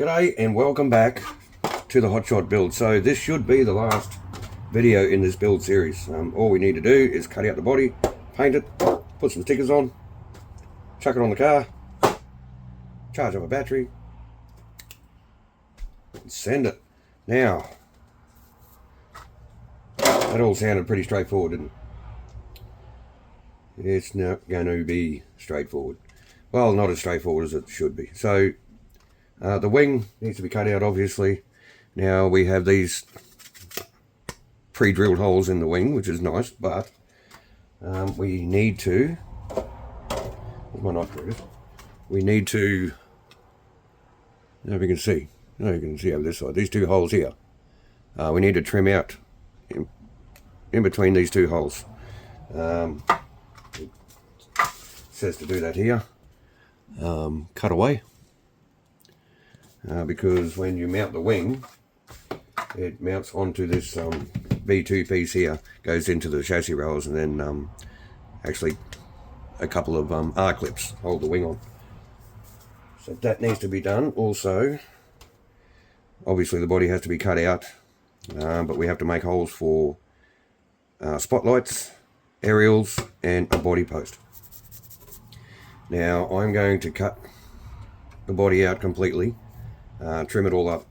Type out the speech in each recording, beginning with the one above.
G'day and welcome back to the Hotshot build. So this should be the last video in this build series. All we need to do is cut out the body, paint it, put some stickers on, chuck it on the car, charge up a battery, and send it. Now, that all sounded pretty straightforward, didn't it? It's not going to be straightforward. Well, not as straightforward as it should be. So the wing needs to be cut out, obviously. Now we have these pre-drilled holes in the wing, which is nice, but we need to, where's my knife through? We need to, I don't know if you can see, no, you can see over this side, these two holes here. We need to trim out in between these two holes. It says to do that here. Cut away. Because when you mount the wing, it mounts onto this V2 piece here, goes into the chassis rails, and then actually a couple of R-clips hold the wing on. So that needs to be done. Also, obviously the body has to be cut out, but we have to make holes for spotlights, aerials, and a body post. Now I'm going to cut the body out completely, trim it all up,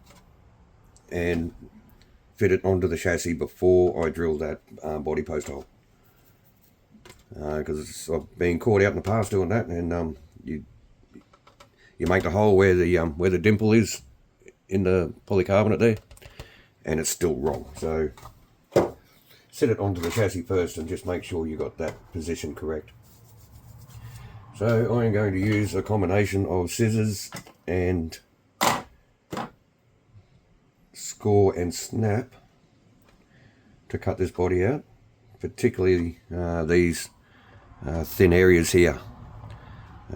and fit it onto the chassis before I drill that body post hole. Because I've been caught out in the past doing that, and you make the hole where the dimple is in the polycarbonate there, and it's still wrong. So set it onto the chassis first and just make sure you got that position correct. So I'm going to use a combination of scissors and score and snap to cut this body out, particularly these thin areas here.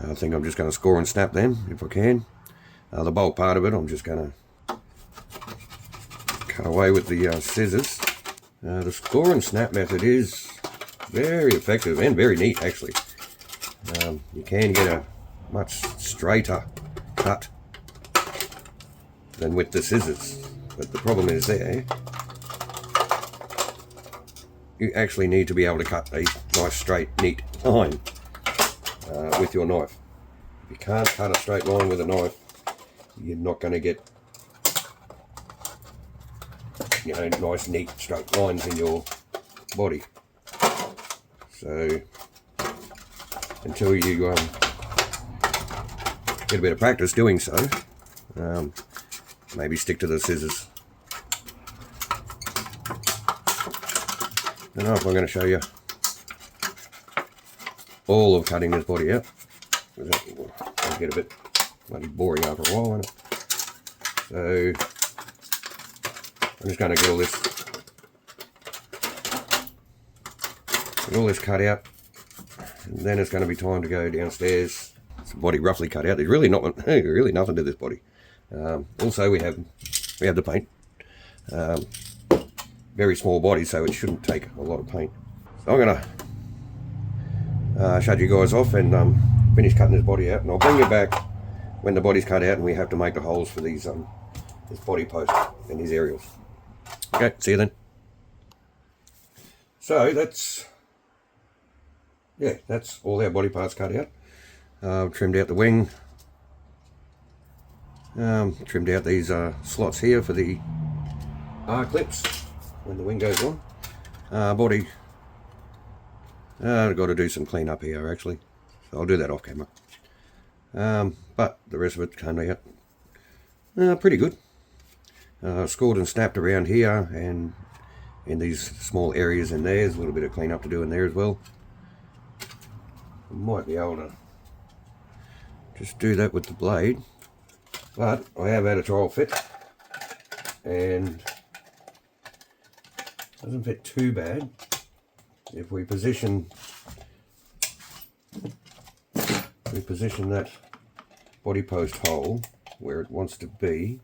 I think I'm just going to score and snap them if I can. The bulk part of it I'm just going to cut away with the scissors. The score and snap method is very effective and very neat actually. You can get a much straighter cut than with the scissors, but the problem is there, you actually need to be able to cut a nice straight neat line with your knife. If you can't cut a straight line with a knife, you're not going to get nice neat straight lines in your body. So until you get a bit of practice doing so, maybe stick to the scissors. I don't know if I'm going to show you all of cutting this body out. It'll get a bit bloody boring after a while, won't it? So I'm just going to get all this cut out. And then it's going to be time to go downstairs. It's a body roughly cut out. There's really nothing to this body. Also, we have the paint. Very small body, so it shouldn't take a lot of paint. So I'm going to shut you guys off and finish cutting this body out, and I'll bring you back when the body's cut out and we have to make the holes for these this body post and these aerials. Okay, see you then. So that's all our body parts cut out. Trimmed out the wing, trimmed out these slots here for the R-clips when the wing goes on. Body, I've got to do some clean up here actually, so I'll do that off camera. But the rest of it came out pretty good. Scored and snapped around here and in these small areas in there. There's a little bit of clean up to do in there as well. Might be able to just do that with the blade, but I have had a trial fit and it doesn't fit too bad. If we position that body post hole where it wants to be,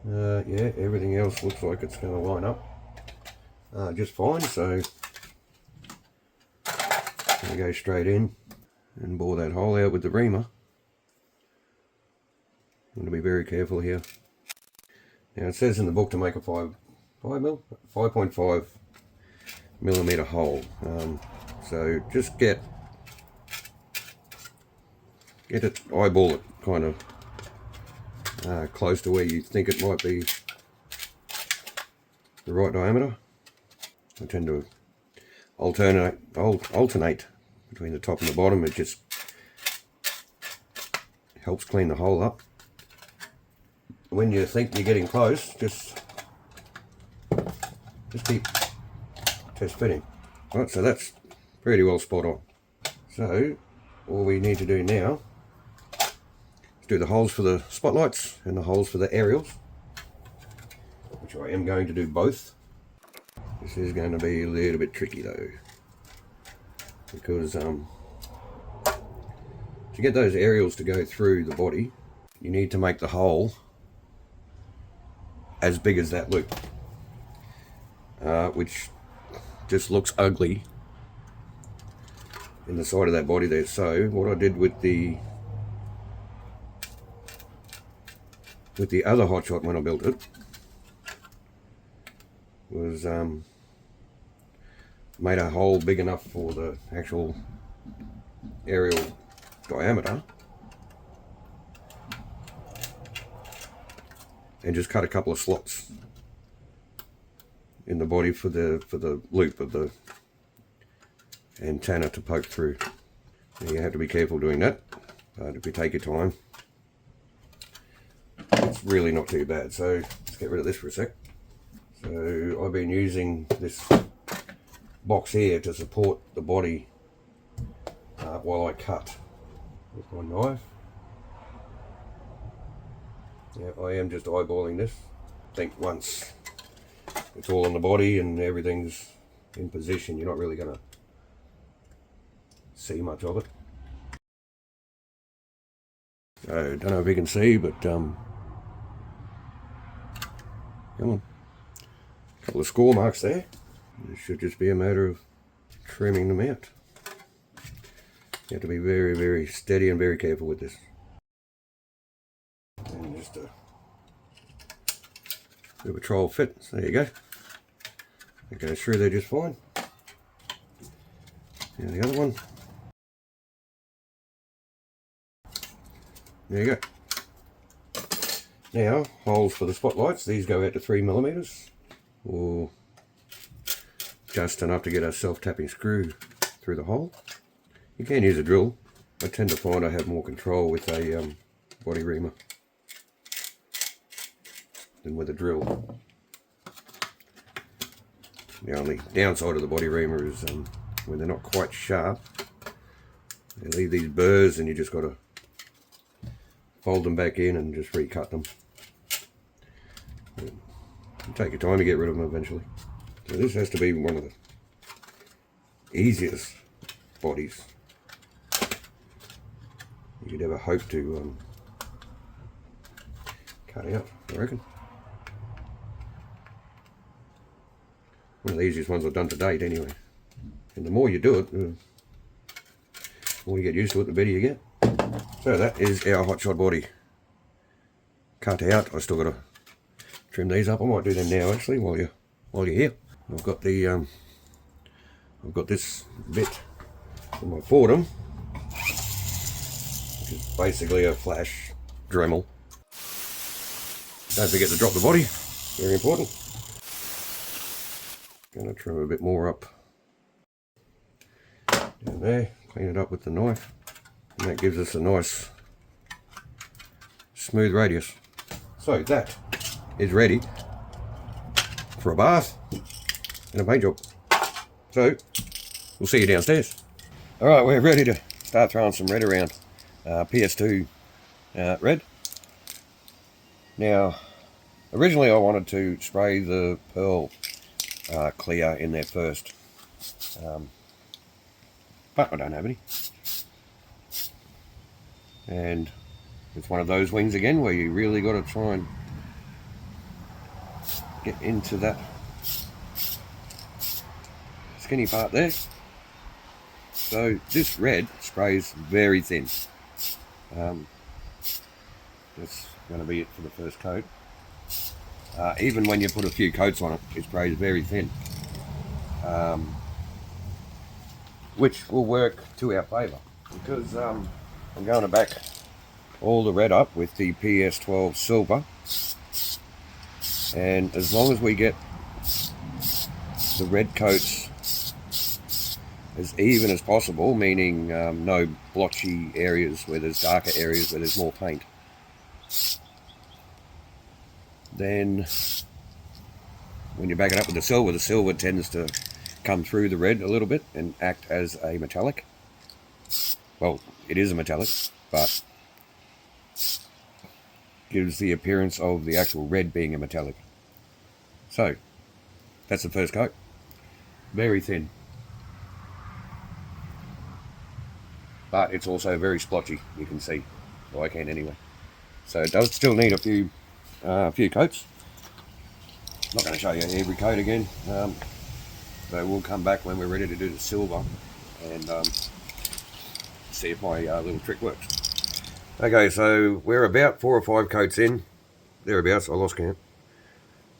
yeah, everything else looks like it's going to line up just fine. So I'm going to go straight in and bore that hole out with the reamer. I'm going to be very careful here. Now it says in the book to make a 5.5 millimeter hole. So just get it, eyeball it kind of close to where you think it might be the right diameter. I tend to alternate between the top and the bottom. It just helps clean the hole up. When you think you're getting close, just keep test fitting. Right, so that's pretty well spot on. So all we need to do now is do the holes for the spotlights and the holes for the aerials, which I am going to do both. This is going to be a little bit tricky though, because to get those aerials to go through the body, you need to make the hole as big as that loop, which just looks ugly in the side of that body there. So what I did with the other Hotshot when I built it was made a hole big enough for the actual aerial diameter, and just cut a couple of slots in the body for the loop of the antenna to poke through. Now you have to be careful doing that, but if you take your time, it's really not too bad. So let's get rid of this for a sec. So I've been using this box here to support the body while I cut with my knife. Yeah, I am just eyeballing this. I think once it's all on the body and everything's in position, you're not really going to see much of it. So, don't know if you can see, but come on, a couple of score marks there. It should just be a matter of trimming them out. You have to be very, very steady and very careful with this. And just a bit of a trial fit. So there you go. It goes through there just fine. Now the other one. There you go. Now, holes for the spotlights. These go out to 3 millimeters, or just enough to get a self-tapping screw through the hole. You can use a drill. I tend to find I have more control with a body reamer than with a drill. The only downside of the body reamer is when they're not quite sharp, they leave these burrs and you just got to fold them back in and just recut them. Take your time to get rid of them eventually. So this has to be one of the easiest bodies you could ever hope to cut out, I reckon. One of the easiest ones I've done to date anyway. And the more you do it, the more you get used to it, the better you get. So that is our Hotshot body cut out. I still got to trim these up. I might do them now actually while you're here. I've got the I've got this bit from my Fordham, which is basically a flash Dremel. Don't forget to drop the body, very important. Gonna trim a bit more up down there, clean it up with the knife, and that gives us a nice smooth radius. So that is ready for a bath and a paint job. So we'll see you downstairs. All right, we're ready to start throwing some red around. PS2 red. Now, originally I wanted to spray the pearl clear in there first, but I don't have any. And it's one of those wings again where you really got to try and get into that skinny part there. So this red sprays very thin. It's going to be it for the first coat. Even when you put a few coats on it, it sprays very thin, which will work to our favour, because I'm going to back all the red up with the PS12 silver, and as long as we get the red coats as even as possible, meaning no blotchy areas where there's darker areas where there's more paint, then when you back it up with the silver tends to come through the red a little bit and act as a metallic. Well, it is a metallic, but gives the appearance of the actual red being a metallic. So that's the first coat. Very thin, but it's also very splotchy, you can see. Well, I can anyway. So it does still need a few coats. Not going to show you every coat again, but we'll come back when we're ready to do the silver and see if my little trick works. Okay, so we're about 4 or 5 coats in, thereabouts, I lost count,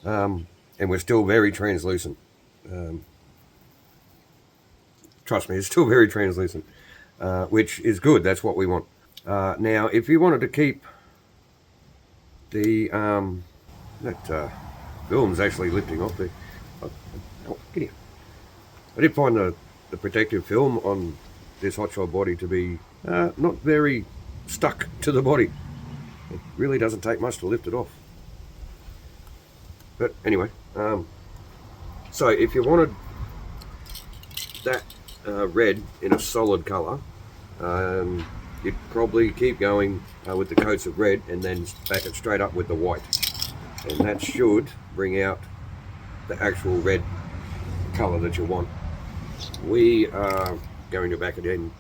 and we're still very translucent. Trust me, it's still very translucent, which is good. That's what we want. Now, if you wanted to keep the that film's actually lifting off there. Oh, get here. I did find the protective film on this Hotshot body to be not very stuck to the body. It really doesn't take much to lift it off. But anyway, so if you wanted that red in a solid colour, you'd probably keep going with the coats of red and then back it straight up with the white, and that should bring out the actual red colour that you want. We are going to back it in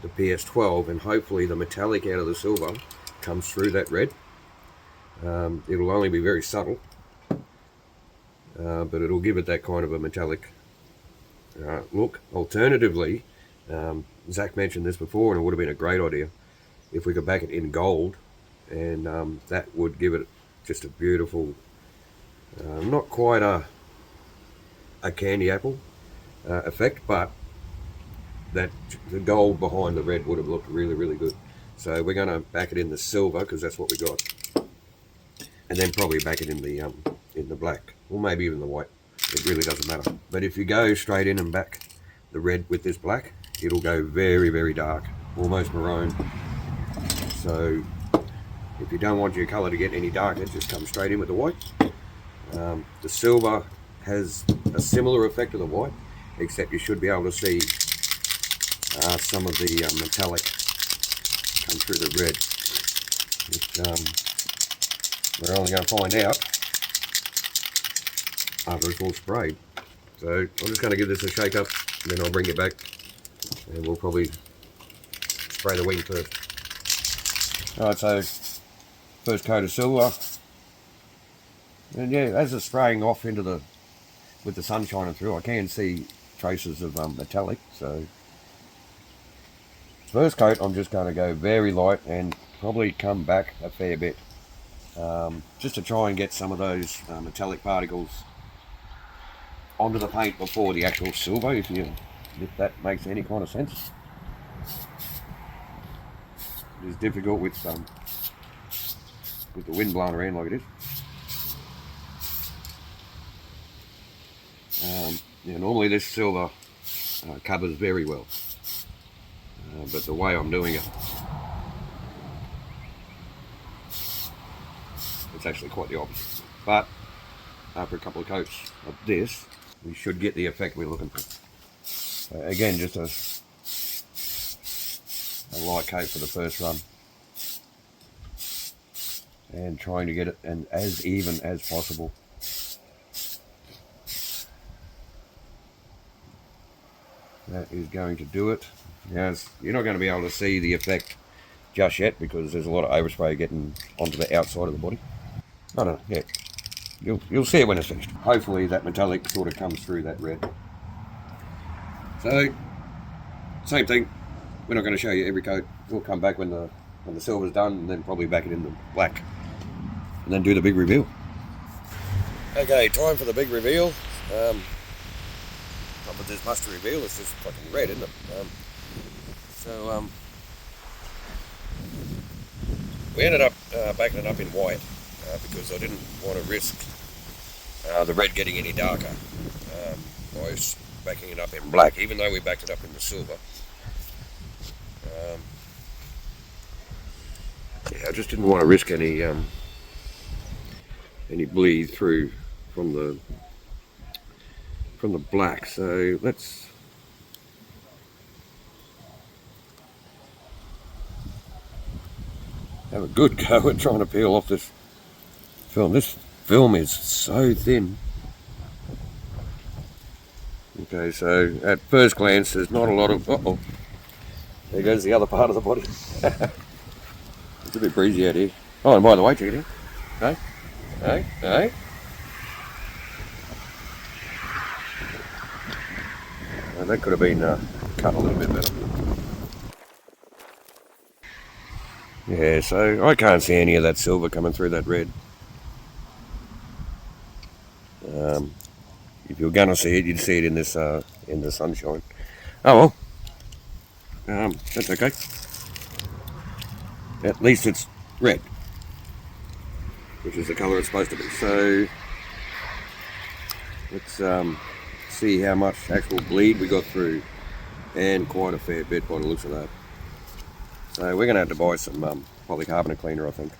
the PS12, and hopefully the metallic out of the silver comes through that red. It'll only be very subtle, but it'll give it that kind of a metallic look. Alternatively, Zach mentioned this before, and it would have been a great idea if we could back it in gold, and that would give it just a beautiful, not quite a candy apple effect, but that the gold behind the red would have looked really, really good. So we're going to back it in the silver because that's what we got, and then probably back it in the black, or maybe even the white. It really doesn't matter. But if you go straight in and back the red with this black, it'll go very, very dark, almost maroon. So if you don't want your colour to get any darker, just come straight in with the white. The silver has a similar effect to the white, except you should be able to see some of the metallic come through the red. We're only going to find out after it's all sprayed. So I'm just going to give this a shake up, and then I'll bring it back, and we'll probably spray the wing first. Alright, so first coat of silver, and yeah, as it's spraying off into with the sun shining through, I can see traces of metallic. So first coat, I'm just going to go very light and probably come back a fair bit, just to try and get some of those metallic particles onto the paint before the actual silver, if that makes any kind of sense. It is difficult with the wind blowing around like it is. Yeah, normally this silver covers very well, but the way I'm doing it, it's actually quite the opposite. But after a couple of coats of this, we should get the effect we're looking for. Again, just a light coat for the first run, and trying to get it as even as possible. That is going to do it. Now, you're not going to be able to see the effect just yet because there's a lot of overspray getting onto the outside of the body. I don't know, yeah. You'll see it when it's finished. Hopefully that metallic sort of comes through that red. So, same thing. We're not going to show you every coat. We'll come back when the silver's done, and then probably back it in the black and then do the big reveal. Okay, time for the big reveal. Not that there's much to reveal, it's just fucking red, isn't it? We ended up backing it up in white because I didn't want to risk the red getting any darker by backing it up in black, even though we backed it up in the silver. Yeah, I just didn't want to risk any bleed through from the black. So let's have a good go at trying to peel off this film. This film is so thin. Okay, so at first glance there's not a lot of... Uh-oh. There goes the other part of the body. It's a bit breezy out here. Oh, and by the way, check it out. Hey. That could have been cut a little bit better. Yeah, so I can't see any of that silver coming through that red. If you were going to see it, you'd see it in this in the sunshine. Oh well, that's okay. At least it's red, which is the colour it's supposed to be. So let's see how much actual bleed we got through, and quite a fair bit by the looks of that. So we're going to have to buy some polycarbonate cleaner, I think,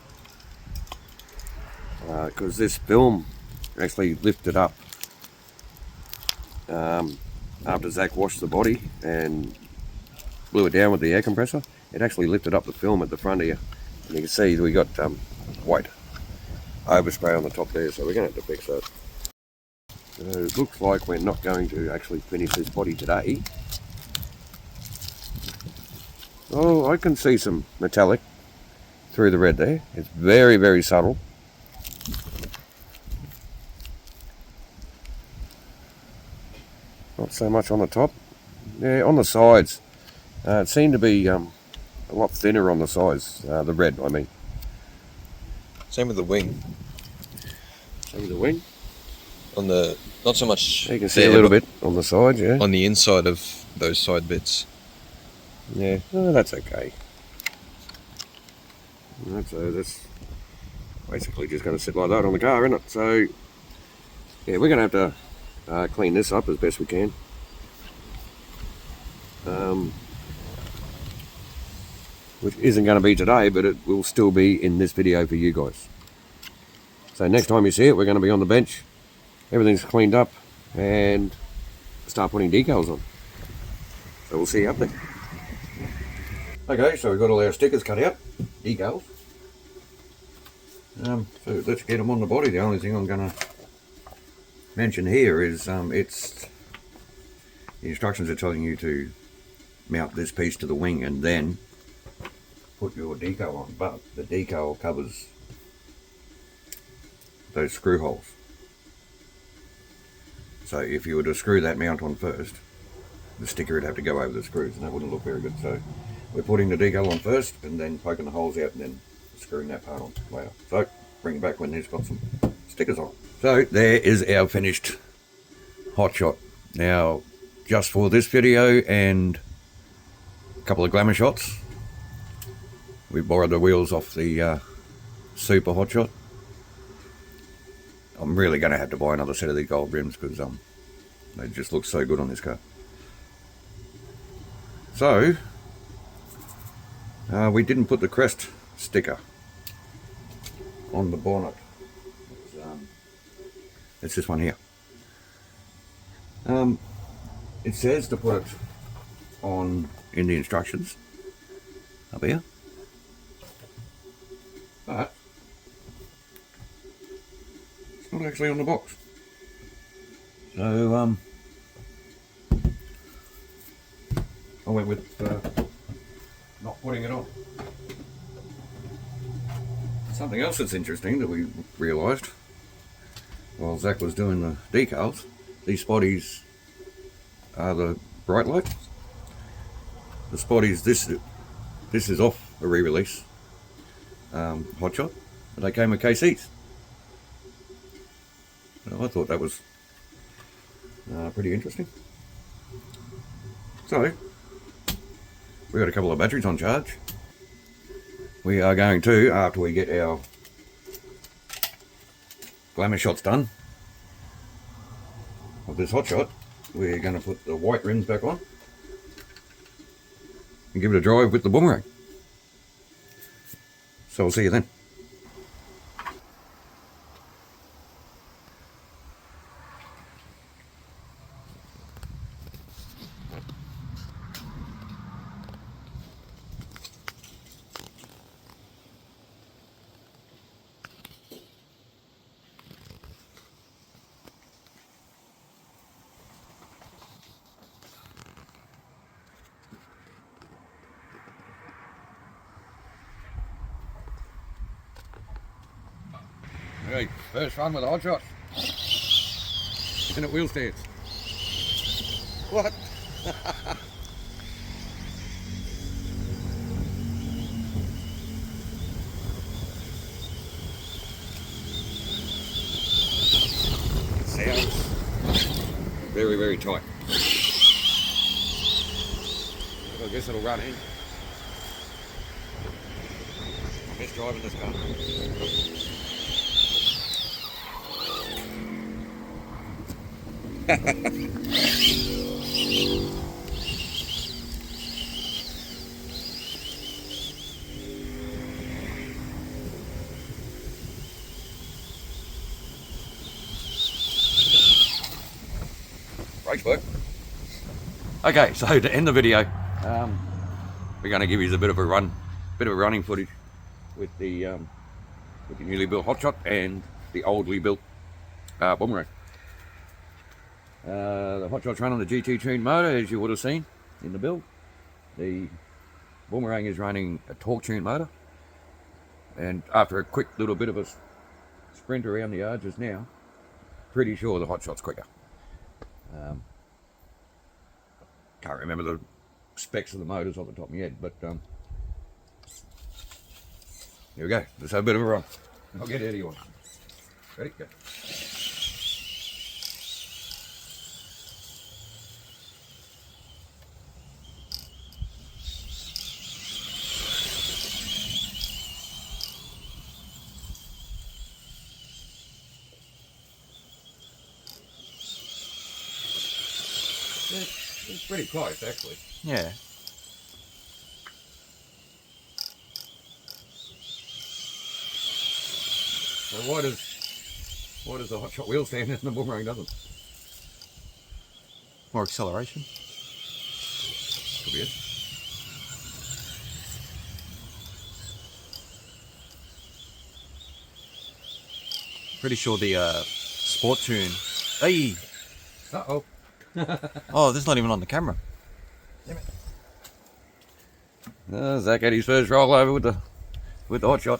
because this film actually lifted up after Zach washed the body and blew it down with the air compressor. It actually lifted up the film at the front here, and you can see we got white overspray on the top there, so we're going to have to fix that. So it looks like we're not going to actually finish this body today. Oh, I can see some metallic through the red there. It's very, very subtle. Not so much on the top. Yeah, on the sides. It seemed to be a lot thinner on the sides. The red, I mean. Same with the wing. Same with the wing. On the, not so much. You can see a little bit on the sides, yeah. On the inside of those side bits. Yeah, oh, that's okay. That's basically just going to sit like that on the car, isn't it? So, yeah, we're going to have to clean this up as best we can. Which isn't going to be today, but it will still be in this video for you guys. So next time you see it, we're going to be on the bench. Everything's cleaned up and start putting decals on. So we'll see you up there. Okay, so we've got all our stickers cut out, decals. So let's get them on the body. The only thing I'm going to mention here is the instructions are telling you to mount this piece to the wing and then put your decal on, but the decal covers those screw holes. So if you were to screw that mount on first, the sticker would have to go over the screws and that wouldn't look very good. So we're putting the decal on first and then poking the holes out and then screwing that part on later. So bring it back when there's got some stickers on. So there is our finished Hotshot. Now, just for this video and a couple of glamour shots, we borrowed the wheels off the Super Hotshot. I'm really going to have to buy another set of these gold rims because they just look so good on this car. So, we didn't put the crest sticker on the bonnet. It's this one here. It says to put it on in the instructions up here, but it's not actually on the box. So I went with not putting it on. Something else that's interesting that we realised while Zach was doing the decals, these spotties are the bright lights. The spotties, this is off a re-release Hotshot. they came with KCs. Well, I thought that was pretty interesting. So, we got a couple of batteries on charge. We are going to, after we get our glamour shots done of this Hotshot, we're going to put the white rims back on and give it a drive with the boomerang. So I'll see you then. Okay, first run with the Hotshot. Isn't it wheel stance? What? Sounds very, very tight. I guess it'll run in. Best driving this car. Brakes work. Okay, so to end the video, we're going to give you a bit of running footage with the newly built Hotshot and the oldly built boomerang. The Hotshot's run on the GT tuned motor, as you would have seen in the build. The boomerang is running a torque tuned motor, and after a quick little bit of a sprint around the yard just now, pretty sure the Hotshot's quicker. Can't remember the specs of the motors off the top of my head, but here we go. Let's have a bit of a run. I'll get out of you. Ready? Go. It's pretty close, actually. Yeah. So why does the Hotshot wheel stand and the boomerang doesn't? More acceleration. Could be it. Pretty sure the sport tune. Hey. Uh-oh. Oh, this is not even on the camera. Zach had his first roll over with the Hotshot.